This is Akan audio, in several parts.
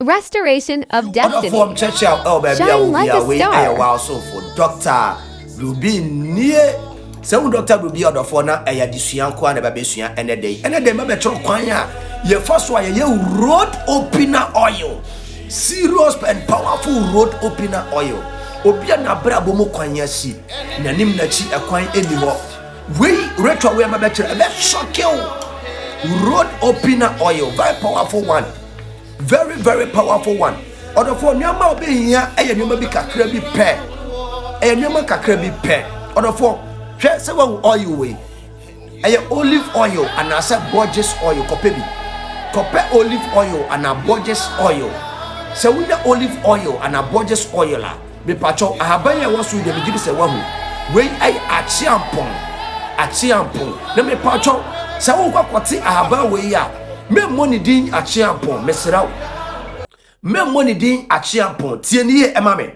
Restoration of Destiny. Form church out, baby, Shine like a star. Wow, so for Dr. Ruby near. So Dr. Ruby or the phone, a disuan kwana babesuan and a day. And a day, my better kwanya. Your first one, you road opener oil. Serious and powerful road opener oil. Obia na brabo mo kwanya si. Nanim na chi a kwan anymore. We retro where my better a shock you. Road opener oil, very powerful one. Very, very powerful one. Other for nyama obe here, a nyama bi kakra bi pe. A nyama kakra bi pe. Other for hwe se wa oil we. A olive oil and asa Borges oil kope bi. Kope olive oil and a Borges oil. Se we the olive oil and a Borges oil la. Me pacho ahaban ya wasu de bi se wa hu. We ai achiampon. Achiampon. Na me pacho se wo kwakwati ahaban we ya. Me money din achiampon mesraw. Me money din achiampon tie ni e ma me.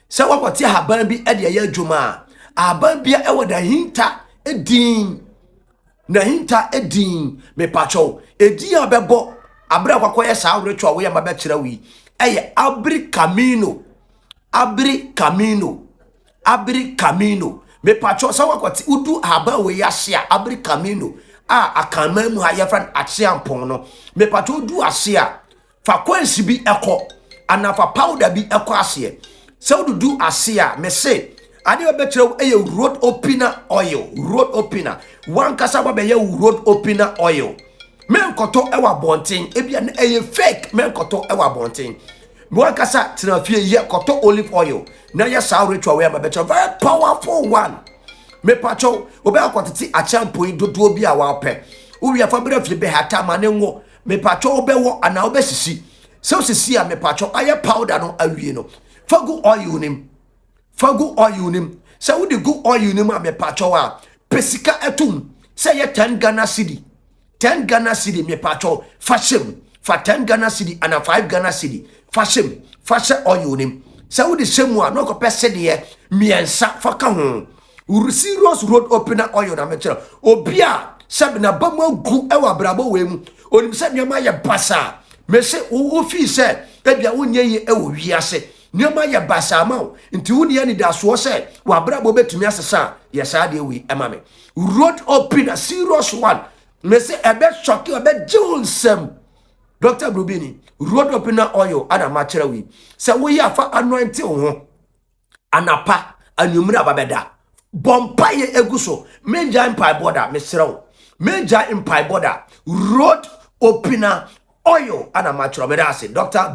Se wakwati haban bi e de ya adwuma. Haban bia e woda hinta edin. Na hinta edin me pacho. Edi abebo abra kwakoye sa awretwa we ya mabe kira wi. Eye Abri Camino. Abri Camino. Abri Camino. Me pacho se wakwati udu haban we ya share Abri Camino. Akama mu ha yefran achiampon no me pato du ase a fa kwansi bi ekọ anafa powder bi ekọ ase se du ase a me se ade we betrew eye road opener oil road opener wan kasa ba be ye road opener oil me nkoto ewa bonten ebia na eye fake me nkoto ewa bonten wan kasa trafie ye koto olive oil na ye sa retwa we ma betrew very powerful one. Me pacho obe akwatiti achampoi dodo bi a wa pe wo wi afa bra fi be hata ma ne ngo me pacho obe wo ana obe sisi se sisi a me pacho aye powder no awie no fagu oil nim se wo de gu oil nim a me pacho a pesika etum se ye 10 Ghana cedi me pacho fashion fa 10 Ghana cedi ana 5 Ghana cedi fashion oil nim se wo de shemu a no ko pese de miensa fa ka ho serious road opener oil na metre obia sabi na bamu gu ewa brabo we mu onim se nyama ye basa me se wo fi se ebia wonye ye ewo wiase nyama ye basa ma nti woni ani da so se wa brabo betumi asesa ye sa de we ema me road opener serious one me se ebe shock ebe jonsem Dr. Brubini road opener oil ana ma kire we se wo ye afa anointing ho anapa anwumra babeda Bompaye eguso menja empire border mesrew menja empire border road opener oil ana matro me da say Dr.